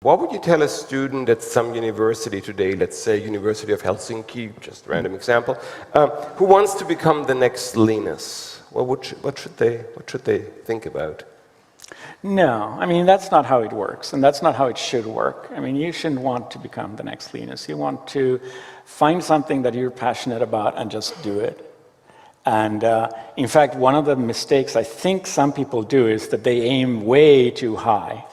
What would you tell a student at some university today, let's say University of Helsinki, just a random example, who wants to become the next Linus? What should they think about? No, I mean, that's not how it works, and that's not how it should work. I mean, you shouldn't want to become the next Linus. You want to find something that you're passionate about and just do it. And in fact, one of the mistakes I think some people do is that they aim way too high.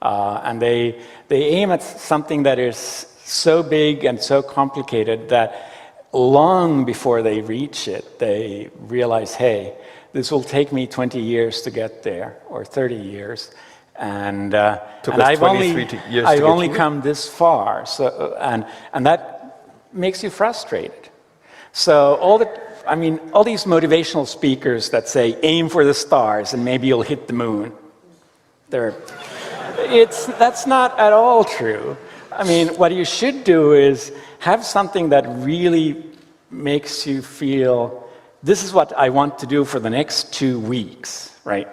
And they aim at something that is so big and so complicated that long before they reach it, they realize, hey, this will take me 20 years to get there, or 30 years. And I've only come this far. So, and that makes you frustrated. So all these motivational speakers that say, aim for the stars and maybe you'll hit the moon, that's not at all true. I mean, what you should do is have something that really makes you feel, this is what I want to do for the next 2 weeks, right?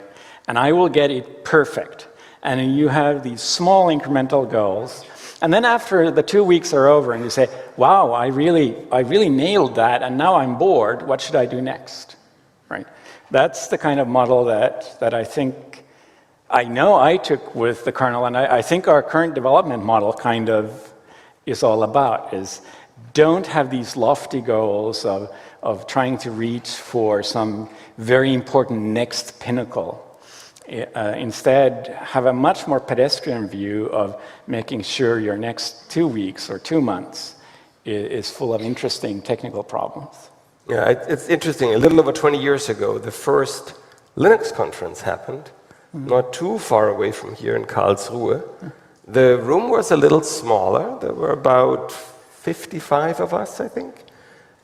And I will get it perfect. And you have these small incremental goals. And then after the 2 weeks are over and you say, wow, I really nailed that and now I'm bored, what should I do next, right? That's the kind of model that I know I took with the kernel, and I think our current development model kind of is all about, is don't have these lofty goals of trying to reach for some very important next pinnacle. Instead, have a much more pedestrian view of making sure your next 2 weeks or 2 months is full of interesting technical problems. Yeah, it's interesting. A little over 20 years ago, the first Linux conference happened, not too far away from here in Karlsruhe. The room was a little smaller. There were about 55 of us, I think.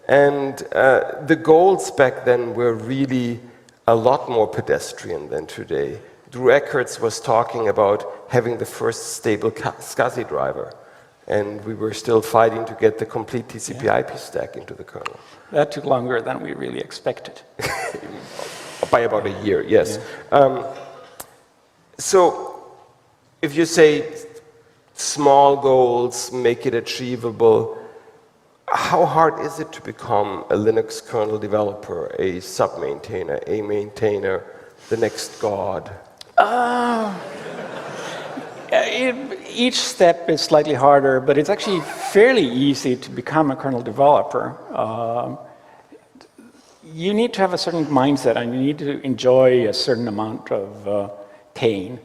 And the goals back then were really a lot more pedestrian than today. Drew Eckerts was talking about having the first stable SCSI driver. And we were still fighting to get the complete TCP/IP stack into the kernel. That took longer than we really expected. By about a year, yes. Yeah. So if you say small goals, make it achievable, how hard is it to become a Linux kernel developer, a sub-maintainer, a maintainer, the next god? Each step is slightly harder, but it's actually fairly easy to become a kernel developer. You need to have a certain mindset, and you need to enjoy a certain amount of pain,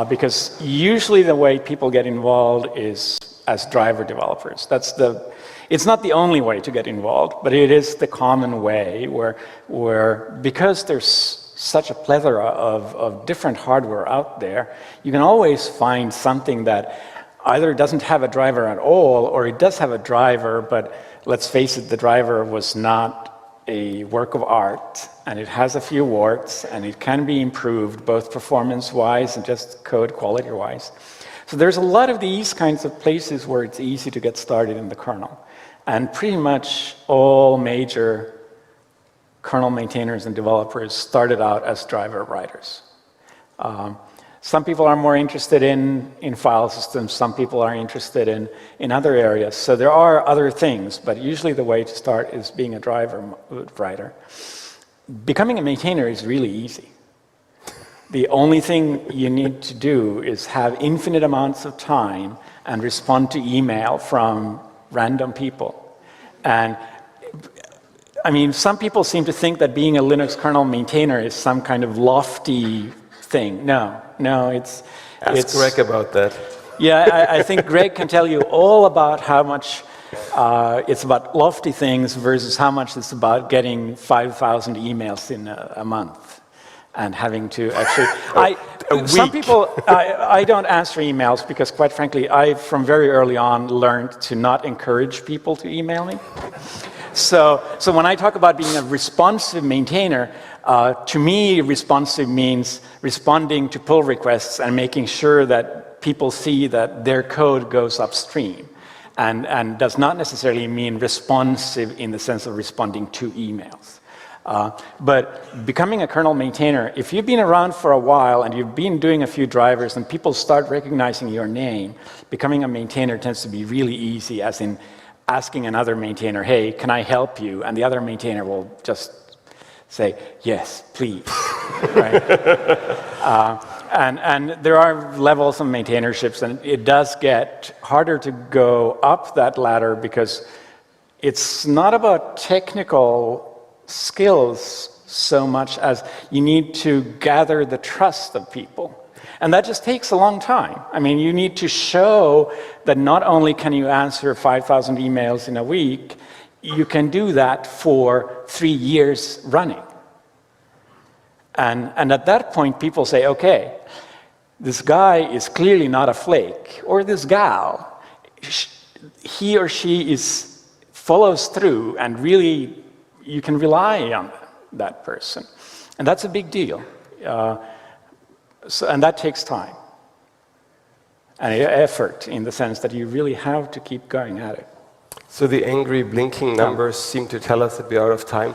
because usually the way people get involved is as driver developers. It's not the only way to get involved, but it is the common way where because there's such a plethora of different hardware out there, you can always find something that either doesn't have a driver at all, or it does have a driver, but let's face it, the driver was not a work of art, and it has a few warts, and it can be improved both performance-wise and just code quality-wise. So there's a lot of these kinds of places where it's easy to get started in the kernel. And pretty much all major kernel maintainers and developers started out as driver writers. Some people are more interested in file systems, some people are interested in other areas. So there are other things, but usually the way to start is being a driver writer. Becoming a maintainer is really easy. The only thing you need to do is have infinite amounts of time and respond to email from random people. And I mean, some people seem to think that being a Linux kernel maintainer is some kind of lofty thing. No, it's... Ask Greg about that. Yeah, I think Greg can tell you all about how much it's about lofty things versus how much it's about getting 5,000 emails in a month and having to actually... Some people, I don't answer emails because, quite frankly, I, from very early on, learned to not encourage people to email me. So when I talk about being a responsive maintainer, to me, responsive means responding to pull requests and making sure that people see that their code goes upstream, and does not necessarily mean responsive in the sense of responding to emails. But becoming a kernel maintainer, if you've been around for a while and you've been doing a few drivers and people start recognizing your name, becoming a maintainer tends to be really easy, as in asking another maintainer, hey, can I help you? And the other maintainer will just say, yes, please. Right? And there are levels of maintainerships, and it does get harder to go up that ladder because it's not about technical skills so much as you need to gather the trust of people. And that just takes a long time. I mean, you need to show that not only can you answer 5,000 emails in a week, you can do that for 3 years running. And at that point, people say, okay, this guy is clearly not a flake, or this gal, he or she follows through, and really you can rely on that person. And that's a big deal. And that takes time and effort, in the sense that you really have to keep going at it. So the angry blinking numbers seem to tell us that we're out of time.